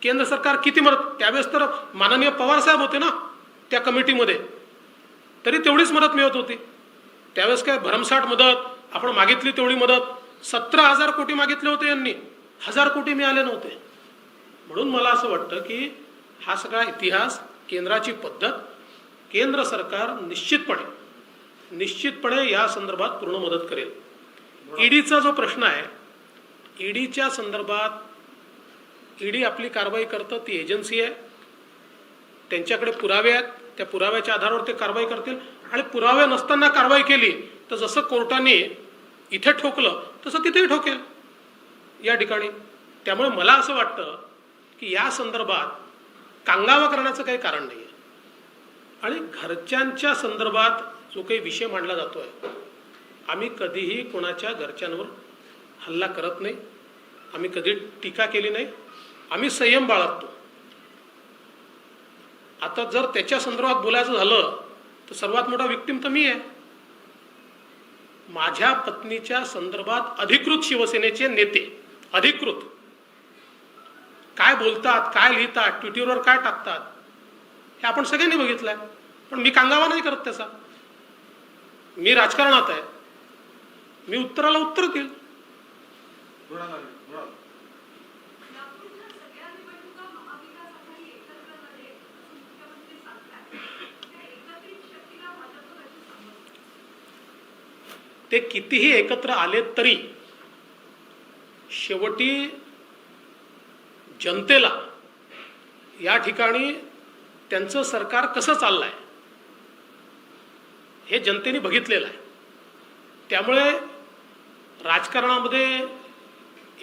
केंद्र सरकार किती मदत, त्यावेळेस तर माननीय पवार साहेब होते ना त्या कमिटीमध्ये, तरी तेवढीच मदत मिळत होती. त्यावेळेस काय भरमसाठ मदत, आपण मागितली तेवढी मदत, 17,000 कोटी मागितले होते यांनी, 1,000 कोटी मिळाले नव्हते. म्हणून मला असं वाटतं की हा सगळा इतिहास, केंद्राची पद्धत, केंद्र सरकार निश्चितपणे या संदर्भात पूर्ण मदत करेल. ईडीचा जो प्रश्न आहे, ईडीच्या संदर्भात ईडी आपली कारवाई करतं, ती एजन्सी आहे, त्यांच्याकडे पुरावे आहेत, त्या पुराव्याच्या आधारावर ते कारवाई करतील. आणि पुरावे नसताना कारवाई केली तर जसं कोर्टाने इथे ठोकलं तसं तिथेही ठोकेल या ठिकाणी. त्यामुळे मला असं वाटतं की या संदर्भात कांगावा करण्याचं काही कारण नाही आहे. आणि घरच्यांच्या संदर्भात जो काही विषय मांडला जातो आहे, आम्ही कधीही कोणाच्या घरच्यांवर हल्ला करत नाही, आम्ही कधी टीका केली नाही, आम्ही संयम बाळगतो. आता जर त्याच्या संदर्भात बोलायचं झालं तर सर्वात मोठा विक्टिम तर मी आहे. माझ्या पत्नीच्या संदर्भात अधिकृत शिवसेनेचे नेते अधिकृत काय बोलतात, काय लिहितात, ट्विटरवर काय टाकतात, हे आपण सगळ्यांनी बघितलंय. पण मी कांगावा नाही करत त्याचा. मी राजकारणात आहे, मी उत्तराला उत्तर देईल. ते कितीही एकत्र आले तरी शेवटी जनतेला या ठिकाणी त्यांचं सरकार कसं चाललंय हे जनतेने बघितलेलं आहे. त्यामुळे राजकारणामध्ये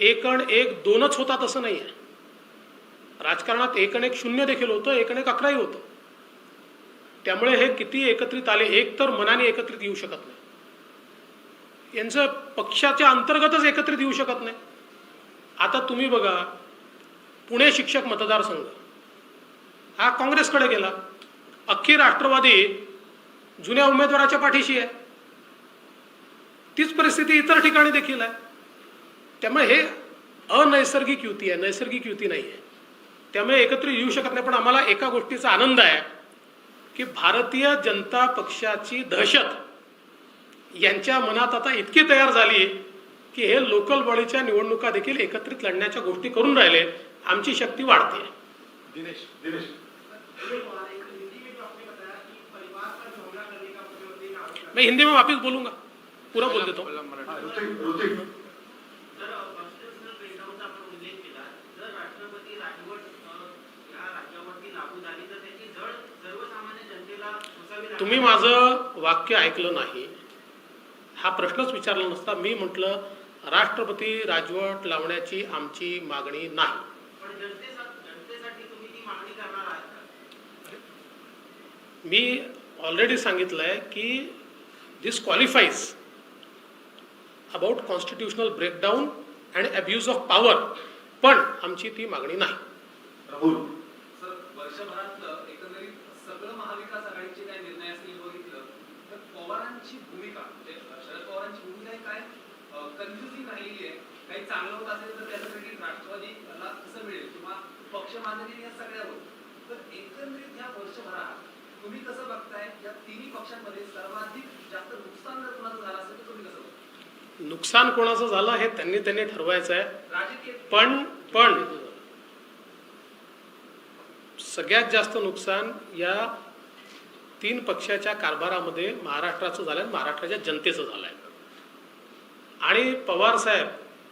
1 आणि 1 2च होतात असं नाही आहे. राजकारणात 1 आणि 1 0 देखील होतं, 1 आणि 1 11ही होतं. त्यामुळे हे किती एकत्रित आले, एक तर मनाने एकत्रित येऊ शकत नाही, यांचं पक्षाच्या अंतर्गतच एकत्रित येऊ शकत नाही. आता तुम्ही बघा, पुणे शिक्षक मतदारसंघ हा काँग्रेसकडे गेला, अख्खी राष्ट्रवादी जुन्या उमेदवाराच्या पाठीशी आहे. तीच परिस्थिती इतर ठिकाणी देखील आहे. त्यामुळे हे अनैसर्गिक युती आहे, नैसर्गिक युती नाही आहे. त्यामुळे एकत्रित येऊ शकत नाही. पण आम्हाला एका गोष्टीचा आनंद आहे की भारतीय जनता पक्षाची दहशत यांच्या मनात आता इतकी तयार झाली की हे लोकल बॉडीच्या निवडणुका देखील एकत्रित लढण्याच्या गोष्टी करून राहिले. आमची शक्ती वाढते. दिनेश मैं हिंदी में वापस बोलूंगा, पूरा बोल देता हूँ. ऋतिक तुम्ही माझं वाक्य ऐकलं नाही. हा प्रश्नच विचारला नसता. मी म्हटलं राष्ट्रपती राजवट लावण्याची आमची मागणी नाही. मी ऑलरेडी सांगितलंय की this qualifies about constitutional breakdown and abuse of power, पण आमची ती मागणी नाही. राहुल सर, वर्षभरात एकंदरीत सगळं महाविकास आघाडीचे काय निर्णय असतील बघितलं तर पवारांची भूमिका, म्हणजे शरद पवारांची भूमिका काय कन्फ्युजिंग राहिलेली आहे. काही चांगलं होत असेल तर त्याचं क्रेडिट राष्ट्रवादीला कसं मिळेल किंवा पक्ष बांधणी या सगळ्यावर. तर एकंदरीत या वर्षभरात तुम्ही कसं बघताय, या तिन्ही पक्षांमध्ये सर्वाधिक जास्त नुकसान जर कोणाचं झालं असेल तर तुम्ही कसं बघताय? नुकसान कोणाचं झालं हे त्यांनी ठरवायचं आहे. राजकीय पण सगळ्यात जास्त नुकसान या 3 पक्षाच्या कारभारामध्ये महाराष्ट्राचं झालंय, महाराष्ट्राच्या जनतेचं झालंय. आणि पवार साहेब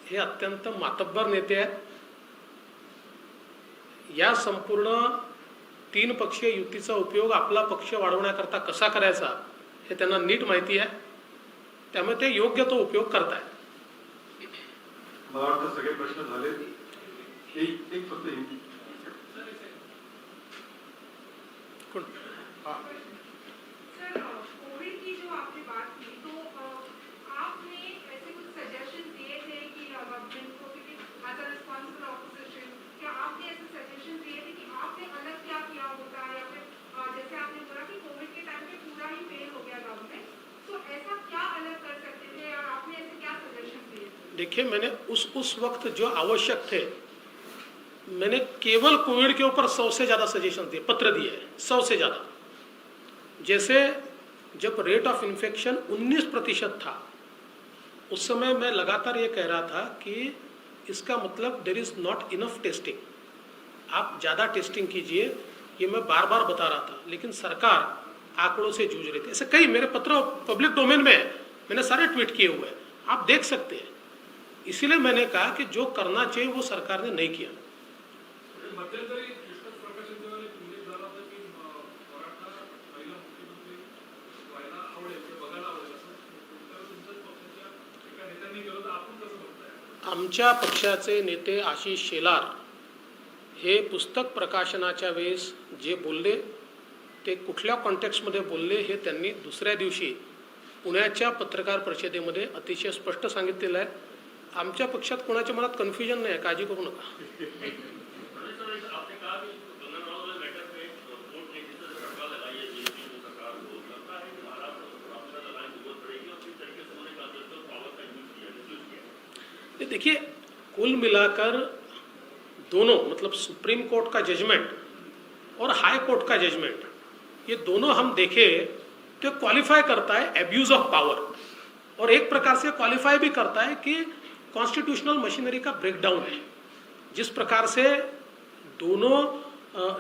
हे अत्यंत मातब्बर नेते आहेत. या संपूर्ण 3 पक्षीय युतीचा उपयोग आपला पक्ष वाढवण्याकरता कसा करायचा हे त्यांना नीट माहिती आहे. त्यामुळे ते योग्य तो उपयोग करतायत. मला वाटतं सगळे प्रश्न झाले. एक फक्त कोण हाँ सर कोविड की जो आपने बात की तो आपने ऐसे कुछ सजेशन दिए थे कि गवर्नमेंट को कि एज अ रिस्पॉन्सिबल ऑपोजिशन क्या आपने ऐसे सजेशन दिए थे कि आपने अलग क्या किया होता या फिर जैसे आपने बोला कि कोविड के टाइम पे पूरा ही फेल हो गया गवर्नमेंट, तो ऐसा क्या अलग कर सकते थे और आपने ऐसे क्या सजेशन दिए थे? देखिए, मैंने उस वक्त जो आवश्यक थे, मैंने केवल कोविड के ऊपर 100 से ज़्यादा सजेशन दिए, पत्र दिए हैं, 100 से ज़्यादा। जैसे जब रेट ऑफ इन्फेक्शन 19% था, उस समय मैं लगातार ये कह रहा था कि इसका मतलब there is not enough testing, आप ज़्यादा टेस्टिंग कीजिए, ये मैं बार बार बता रहा था। लेकिन सरकार आंकड़ों से जूझ रही थी। ऐसे कई मेरे पत्र पब्लिक डोमेन में है, मैंने सारे ट्वीट किए हुए हैं, आप देख सकते हैं। इसीलिए मैंने कहा कि जो करना चाहिए वो सरकार ने नहीं किया। मध्यंतरी कृष्ण प्रकाश यांच्यावर एक उल्लेख झाला होता की मराठा महिला मुख्यमंत्री व्हायला आवडेल किंवा बघायला आवडेल असं तुमच्याच पक्षाच्या एका नेत्यांनी केलं, तर आपण कसं बघताय? आमच्या पक्षाचे नेते आशिष शेलार हे पुस्तक प्रकाशनाच्या वेळेस जे बोलले ते कुठल्या कॉन्टेक्स्टमध्ये बोलले हे त्यांनी दुसऱ्या दिवशी पुण्याच्या पत्रकार परिषदेमध्ये अतिशय स्पष्ट सांगितलेलं आहे। आमच्या पक्षात कोणाच्या मनात कन्फ्युजन नाही आहे, काळजी करू नका। आपने कहा कि गंगानगर बैठक में वोट नहीं जिससे सरकार लगाई है, बीजेपी जो सरकार को लगता है कि महाराष्ट्र आपका लगाने की जरूरत पड़ेगी और किस तरीके से उन्होंने कहा पावर का यूज किया। ये देखिए, कुल मिलाकर दोनों मतलब सुप्रीम कोर्ट का जजमेंट और हाई कोर्ट का जजमेंट, ये दोनों हम देखें तो क्वालिफाई करता है एब्यूज ऑफ पावर, और एक प्रकार से क्वालिफाई भी करता है कि कॉन्स्टिट्यूशनल मशीनरी का ब्रेकडाउन है। जिस प्रकार से दोनों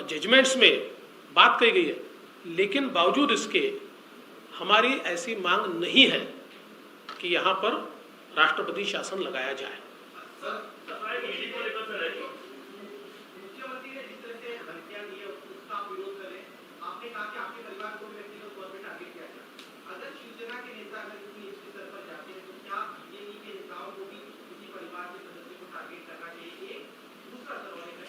जजमेंट्स में बात कही गई है, लेकिन बावजूद इसके हमारी ऐसी मांग नहीं है कि यहाँ पर राष्ट्रपति शासन लगाया जाए। मुख्यमंत्री ने जिस तरह से धमकियां दी है उसका आप विरोध करें, आपने कहा कि आपके परिवार को भी व्यक्तिगत तौर पर टारगेट किया जाए। अगर शिवसेना के नेता अगर इतनी इसके स्तर पर जाते हैं तो क्या बीजेपी के नेताओं को भी किसी परिवार के सदस्य को टारगेट करना चाहिए? एक दूसरा सवाल है,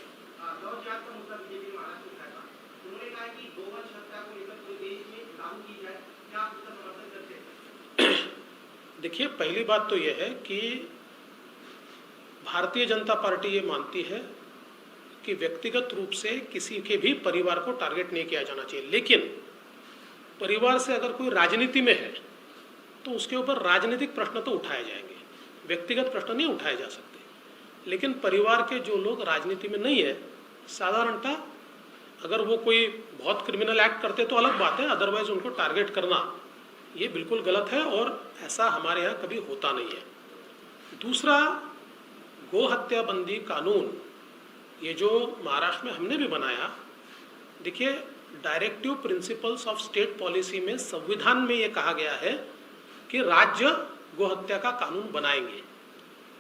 लव जिहाद का मुद्दा बीजेपी ने महाराष्ट्र में उठाया था, उन्होंने कहा कि गोवंश हत्या को लेकर पूरे देश में लागू की जाए, क्या आप उसका समर्थन करते हैं? देखिए, पहली बात तो यह है कि भारतीय जनता पार्टी ये मानती है कि व्यक्तिगत रूप से किसी के भी परिवार को टारगेट नहीं किया जाना चाहिए, लेकिन परिवार से अगर कोई राजनीति में है तो उसके ऊपर राजनीतिक प्रश्न तो उठाए जाएंगे, व्यक्तिगत प्रश्न नहीं उठाए जा सकते। लेकिन परिवार के जो लोग राजनीति में नहीं है, साधारणतः अगर वो कोई बहुत क्रिमिनल एक्ट करते तो अलग बात है, अदरवाइज उनको टारगेट करना ये बिल्कुल गलत है और ऐसा हमारे यहाँ कभी होता नहीं है। दूसरा, गो हत्या बंदी कानून ये जो महाराष्ट्र में हमने भी बनाया, देखिए directive principles of state policy में संविधान में ये कहा गया है कि राज्य गोहत्या का कानून बनाएंगे।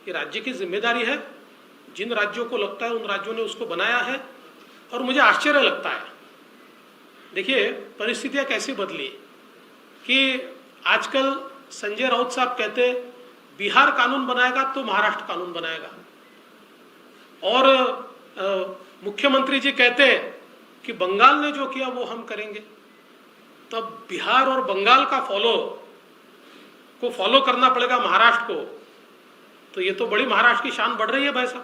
ये राज्य की जिम्मेदारी है, जिन राज्यों को लगता है उन राज्यों ने उसको बनाया है। और मुझे आश्चर्य लगता है, देखिए परिस्थितियां कैसी बदली कि आजकल संजय राउत साहब कहते बिहार कानून बनाएगा तो महाराष्ट्र कानून बनाएगा, और मुख्यमंत्री जी कहते हैं कि बंगाल ने जो किया वो हम करेंगे। तब बिहार और बंगाल का फॉलो करना पड़ेगा महाराष्ट्र को, तो ये तो बड़ी महाराष्ट्र की शान बढ़ रही है भाई साहब।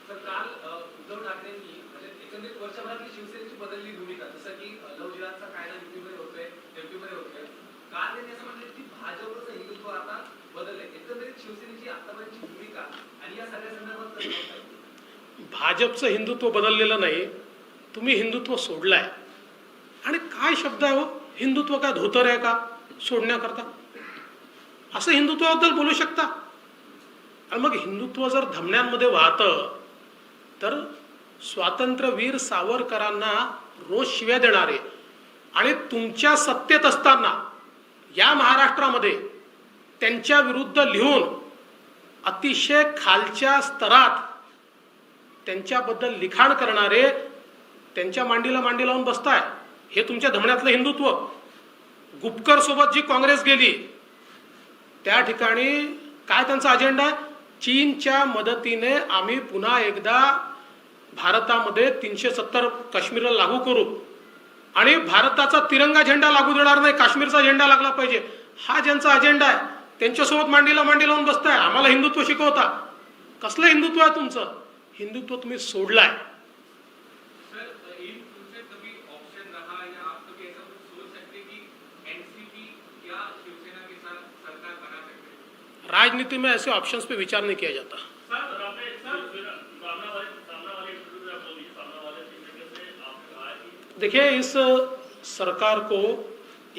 तर काल उद्धव ठाकरेंनी म्हणजे एकंदरीत वर्षभरातली शिवसेनेची बदलली भूमिका, जसं की लव जिहादचा कायदा युपीमध्ये होतोय, एमपीमध्ये होतोय, काल त्यांनी असं म्हटलं की भाजपचं हिंदुत्व आता बदललंय। एकंदरीत शिवसेनेची आतापर्यंतची भूमिका आणि या सगळ्या संदर्भात कसं बघताय? भाजपचं हिंदुत्व बदललेलं नाही, तुम्ही हिंदुत्व सोडलाय। आणि काय शब्द आहे हो, हिंदुत्व काय धोतर आहे का सोडण्याकरता? असं हिंदुत्वाबद्दल बोलू शकता? आणि मग हिंदुत्व जर धमन्यांमध्ये वाहतं तर स्वातंत्र्यवीर सावरकरांना रोज शिव्या देणारे आणि तुमच्या सत्तेत असताना या महाराष्ट्रामध्ये त्यांच्या विरुद्ध लिहून अतिशय खालच्या स्तरात त्यांच्याबद्दल लिखाण करणारे त्यांच्या मांडीला मांडी लावून बसताय, हे तुमच्या धमन्यातलं हिंदुत्व। गुपकर सोबत जी काँग्रेस गेली त्या ठिकाणी काय त्यांचा अजेंडा आहे? चीनच्या मदतीने आम्ही पुन्हा एकदा भारतामध्ये 370 काश्मीरला लागू करू आणि भारताचा तिरंगा झेंडा लागू देणार नाही, काश्मीरचा झेंडा लागला पाहिजे, हा ज्यांचा अजेंडा आहे त्यांच्यासोबत मांडीला मांडी लावून बसताय. आम्हाला हिंदुत्व शिकवता. कसलं हिंदुत्व आहे तुमचं? हिंदुत्व तुम्ही सोडलाय. सर इन फ्यूचर कभी ऑप्शन रहा या कभी ऐसा कुछ सोच सकते कि एनसीपी या शिवसेना के साथ सरकार बना सकते हैं? राजनीति में ऐसे ऑप्शंस पे विचार नहीं किया जाता. देखिए, इस सरकार को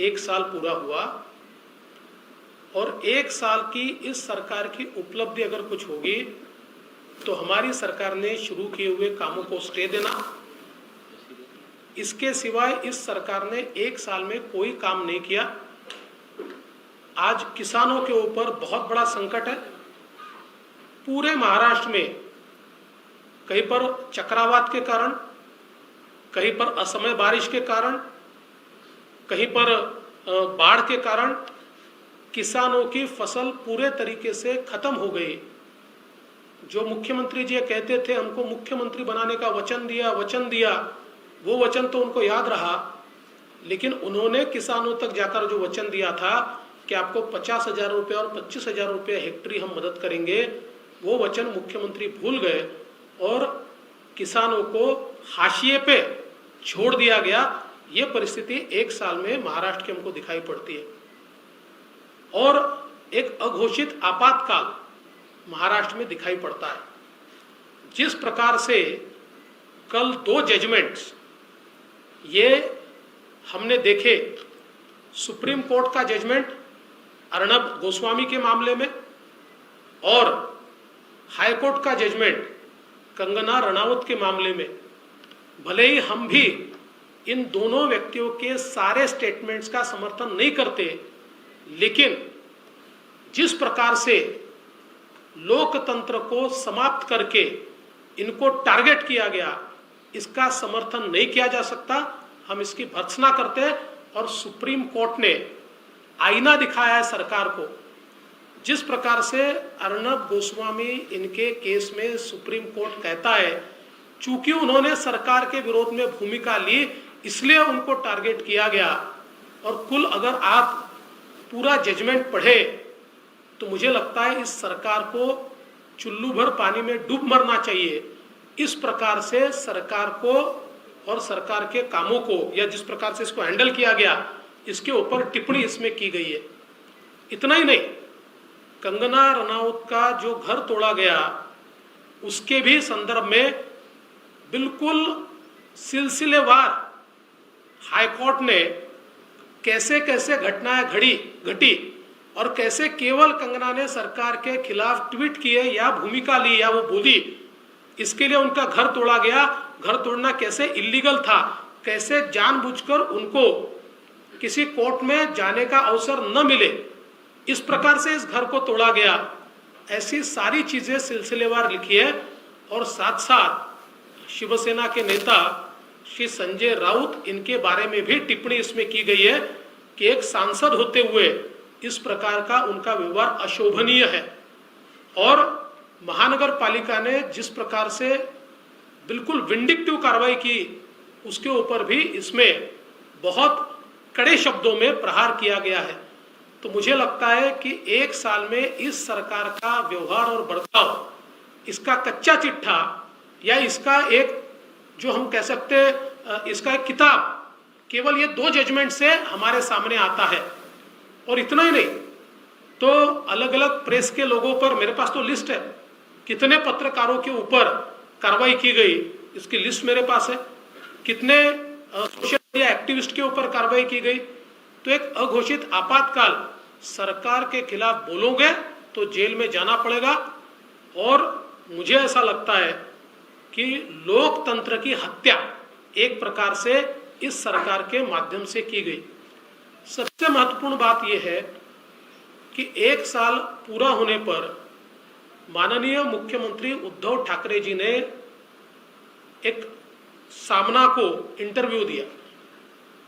1 साल पूरा हुआ और 1 साल की इस सरकार की उपलब्धि अगर कुछ होगी तो हमारी सरकार ने शुरू किए हुए कामों को स्टे देना. इसके सिवाय इस सरकार ने 1 साल में कोई काम नहीं किया. आज किसानों के ऊपर बहुत बड़ा संकट है. पूरे महाराष्ट्र में कहीं पर चक्रवात के कारण, कहीं पर असमय बारिश के कारण, कहीं पर बाढ़ के कारण किसानों की फसल पूरे तरीके से खत्म हो गई. जो मुख्यमंत्री जी कहते थे हमको मुख्यमंत्री बनाने का वचन दिया, वो वचन तो उनको याद रहा, लेकिन उन्होंने किसानों तक जाकर जो वचन दिया था कि आपको 50,000 रुपये और 25,000 रुपये हेक्टेयर हम मदद करेंगे, वो वचन मुख्यमंत्री भूल गए और किसानों को हाशिए पे छोड़ दिया गया. ये परिस्थिति 1 साल में महाराष्ट्र के हमको दिखाई पड़ती है. और एक अघोषित आपातकाल महाराष्ट्र में दिखाई पड़ता है. जिस प्रकार से कल 2 जजमेंट्स ये हमने देखे, सुप्रीम कोर्ट का जजमेंट अर्णब गोस्वामी के मामले में और हाई कोर्ट का जजमेंट कंगना रनावत के मामले में, भले ही हम भी इन दोनों व्यक्तियों के सारे स्टेटमेंट्स का समर्थन नहीं करते, लेकिन जिस प्रकार से लोकतंत्र को समाप्त करके इनको टारगेट किया गया, इसका समर्थन नहीं किया जा सकता. हम इसकी भर्त्सना करते हैं और सुप्रीम कोर्ट ने आईना दिखाया है सरकार को. जिस प्रकार से अर्णब गोस्वामी इनके केस में सुप्रीम कोर्ट कहता है चूंकि उन्होंने सरकार के विरोध में भूमिका ली इसलिए उनको टारगेट किया गया. और कुल अगर आप पूरा जजमेंट पढ़े तो मुझे लगता है इस सरकार को चुल्लू भर पानी में डूब मरना चाहिए. इस प्रकार से सरकार को और सरकार के कामों को, या जिस प्रकार से इसको हैंडल किया गया, इसके ऊपर टिप्पणी इसमें की गई है. इतना ही नहीं, कंगना रनावत का जो घर तोड़ा गया उसके भी संदर्भ में बिल्कुल सिलसिलेवार हाईकोर्ट ने कैसे कैसे घटनाएं घटी और कैसे केवल कंगना ने सरकार के खिलाफ ट्वीट किए या भूमिका ली या वो बोली, इसके लिए उनका घर तोड़ा गया. घर तोड़ना कैसे इलीगल था, कैसे जानबूझकर उनको किसी कोर्ट में जाने का अवसर न मिले, इस प्रकार से इस घर को तोड़ा गया. ऐसी सारी चीजें सिलसिलेवार लिखी है. और साथ साथ शिवसेना के नेता श्री संजय राउत, इनके बारे में भी टिप्पणी इसमें की गई है कि एक सांसद होते हुए इस प्रकार का उनका व्यवहार अशोभनीय है. और महानगर पालिका ने जिस प्रकार से बिल्कुल विंडिक्टिव कार्रवाई की, उसके ऊपर भी इसमें बहुत कड़े शब्दों में प्रहार किया गया है. तो मुझे लगता है कि 1 साल में इस सरकार का व्यवहार और बर्ताव, इसका कच्चा चिट्ठा या इसका एक जो हम कह सकते इसका एक किताब केवल ये 2 जजमेंट से हमारे सामने आता है. और इतना ही नहीं, तो अलग अलग प्रेस के लोगों पर, मेरे पास तो लिस्ट है कितने पत्रकारों के ऊपर कार्रवाई की गई, इसकी लिस्ट मेरे पास है. कितने सोशल मीडिया एक्टिविस्ट के ऊपर कार्रवाई की गई. तो एक अघोषित आपातकाल, सरकार के खिलाफ बोलोगे तो जेल में जाना पड़ेगा. और मुझे ऐसा लगता है कि लोकतंत्र की हत्या एक प्रकार से इस सरकार के माध्यम से की गई. सबसे महत्वपूर्ण बात यह है कि 1 साल पूरा होने पर माननीय मुख्यमंत्री उद्धव ठाकरे जी ने एक सामना को इंटरव्यू दिया.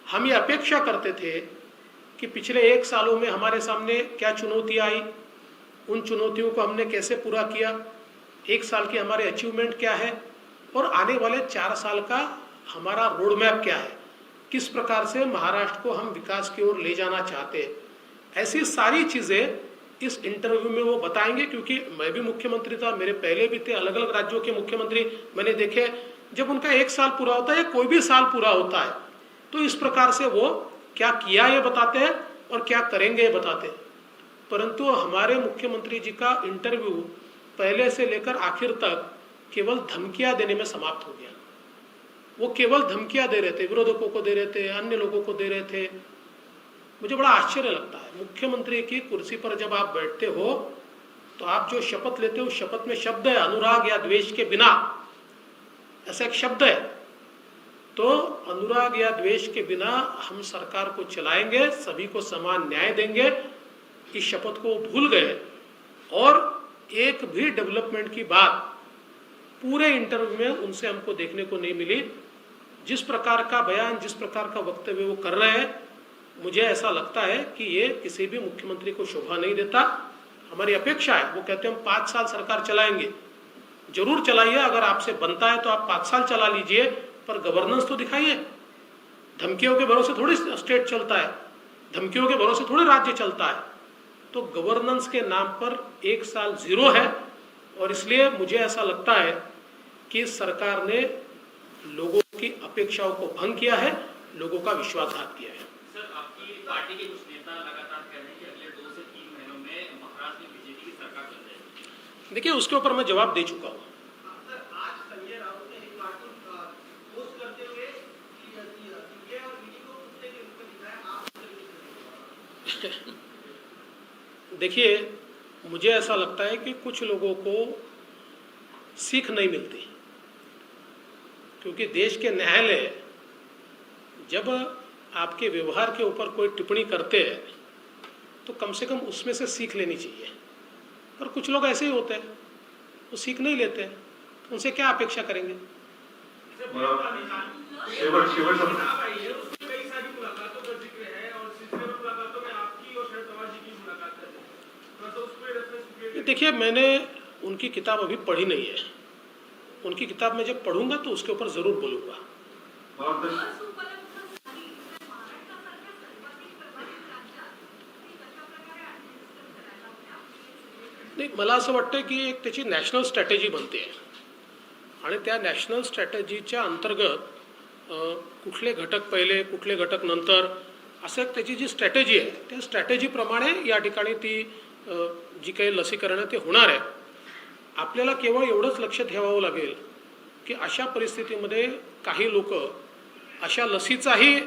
हम ये अपेक्षा करते थे कि पिछले 1 सालों में हमारे सामने क्या चुनौतियां आई, उन चुनौतियों को हमने कैसे पूरा किया, 1 साल की हमारे अचीवमेंट क्या है और आने वाले 4 साल का हमारा रोड मैप क्या है. किस प्रकार से महाराष्ट्र को हम विकास की ओर ले जाना चाहते हैं, ऐसी सारी चीज़ें इस इंटरव्यू में वो बताएंगे। क्योंकि मैं भी मुख्यमंत्री था, मेरे पहले भी थे, अलग अलग राज्यों के मुख्यमंत्री मैंने देखे, जब उनका 1 साल पूरा होता है या कोई भी साल पूरा होता है तो इस प्रकार से वो क्या किया ये बताते हैं और क्या करेंगे ये बताते हैं। परंतु हमारे मुख्यमंत्री जी का इंटरव्यू पहले से लेकर आखिर तक केवल धमकियां देने में समाप्त हो गया। वो केवल धमकियां दे रहे थे, विरोधकों को दे रहे थे, अन्य लोगों को दे रहे थे। मुझे बड़ा आश्चर्य लगता है, मुख्यमंत्री की कुर्सी पर जब आप बैठते हो तो आप जो शपथ लेते हो, शपथ में शब्द है अनुराग या द्वेष के बिना, ऐसा एक शब्द है। तो अनुराग या द्वेष के बिना हम सरकार को चलाएंगे, सभी को समान न्याय देंगे, इस शपथ को भूल गए। और एक भी डेवलपमेंट की बात पूरे इंटरव्यू में उनसे हमको देखने को नहीं मिली। जिस प्रकार का बयान, जिस प्रकार का वक्तव्य वो कर रहे हैं, मुझे ऐसा लगता है कि ये किसी भी मुख्यमंत्री को शोभा नहीं देता। हमारी अपेक्षा है, वो कहते हैं हम 5 साल सरकार चलाएंगे, जरूर चलाइए, अगर आपसे बनता है तो आप 5 साल चला लीजिए, पर गवर्नेंस तो दिखाइए। धमकियों के भरोसे थोड़ी स्टेट चलता है, धमकियों के भरोसे थोड़ी राज्य चलता है। तो गवर्नेंस के नाम पर 1 साल जीरो है। और इसलिए मुझे ऐसा लगता है कि सरकार ने लोगों की अपेक्षाओं को भंग किया है, लोगों का विश्वासघात किया है। सर, आपकी पार्टी के कुछ नेता लगातार कह रहे हैं कि अगले 2 से 3 महीनों में महाराष्ट्र में बीजेपी की सरकार बन जाएगी। देखिए, उसके ऊपर मैं जवाब दे चुका हूँ। सर, आज संजय राउत ने एक कार्टून पोस्ट करते हुए ये और बीजेपी को कुत्ते के रूप में दिखाया, आप देखिए, मुझे ऐसा लगता है कि कुछ लोगों को सीख नहीं मिलती, क्योंकि देश के न्यायालय जब आपके व्यवहार के ऊपर कोई टिप्पणी करते हैं तो कम से कम उसमें से सीख लेनी चाहिए। पर कुछ लोग ऐसे ही होते हैं, वो सीख नहीं लेते हैं, उनसे क्या अपेक्षा करेंगे। कई सारी मुलाकातों का जिक्र है और सिलसिले में मुलाकातों में आपकी और शरद पवार जी की मुलाकात है, तो उस पर रेफरेंस। देखिए, मैंने उनकी किताब अभी पढ़ी नहीं है, उनकी किताब में जब पढ़ूंगा तो उसके ऊपर जरूर बोलूंगा। नाही, मला असं वाटतं की एक त्याची नॅशनल स्ट्रॅटेजी बनते आहे आणि त्या नॅशनल स्ट्रॅटेजीच्या अंतर्गत कुठले घटक पहिले, कुठले घटक नंतर, असं एक त्याची जी स्ट्रॅटेजी आहे त्या स्ट्रॅटेजीप्रमाणे या ठिकाणी ती जी काही लसीकरण आहे ते होणार आहे। आपल्याला केवळ एवढंच लक्ष ठेवावं लागेल की अशा परिस्थितीमध्ये काही लोक अशा लसीचाही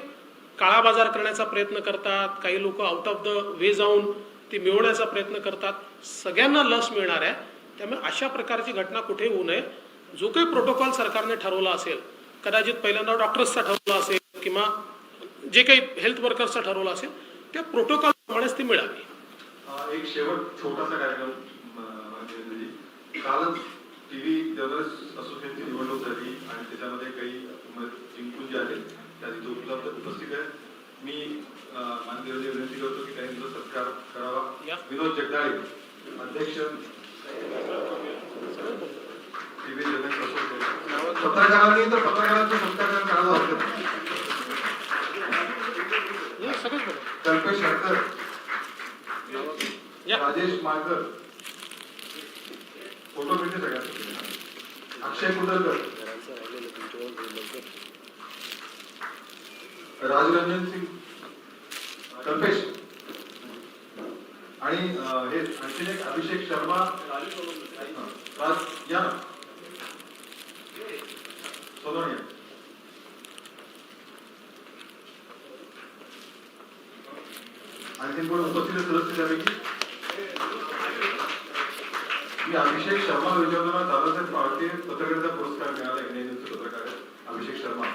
काळा बाजार करण्याचा प्रयत्न करतात, काही लोक आउट ऑफ द वे जाऊन ती मिळवण्याचा प्रयत्न करतात। सगळ्यांना लस मिळणार आहे, त्यामुळे अशा प्रकारची घटना कुठे होऊ नये। जो काही प्रोटोकॉल सरकारने ठरवला असेल, कदाचित पहिल्यांदा डॉक्टर्सचा ठरवला असेल किंवा जे काही हेल्थ वर्कर्सचा ठरवला असेल, त्या प्रोटोकॉलप्रमाणेच ती मिळावी। एक शेवट छोटासा कार्यक्रम कालच टीव्ही जर्नलिस्ट असोसिएशनची निवडणूक झाली आणि त्याच्यामध्ये काही जिंकून जे आहेत त्या तिथे उपस्थित आहेत। मी माननीय विनंती करतो की त्यांचा सत्कार करावा। विनोद जगदाळे, अध्यक्ष टीव्ही जर्नलिस्ट असोसिएशन। पत्रकारांनी तर पत्रकारांचा सत्कार करावा हरकत नाही। कल्पेश हरकर, राजेश माळकर, फोटो भेटते सगळ्यांना। अक्षय कुदरकर, राजरंजन सिंग, कल्पेश आणि हे आणखी एक अभिषेक शर्मा, राज या सोनोनिया। आणखी कोण उपस्थित सदस्य त्यापैकी? मी अभिषेक शर्मा विजयवंतना दादासाहेब फाळके पत्रकारिता पुरस्कार मिळाला इंडियन पत्रकार अभिषेक शर्मा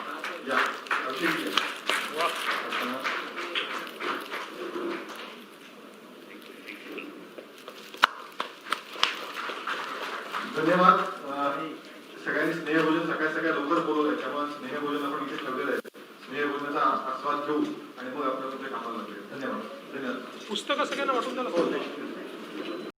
या। अभिषेक धन्यवाद। सगळ्यांनी स्नेहभोजन सगळ्या लवकर बोलवलंय, त्यामुळे स्नेहभोजन आपण इथे ठेवलेलं आहे। स्नेहभोजनाचा आस्वाद घेऊ आणि मग आपल्याला तुमच्या कामाला लागेल। धन्यवाद। पुस्तकं सगळ्यांना वाटून द्यायला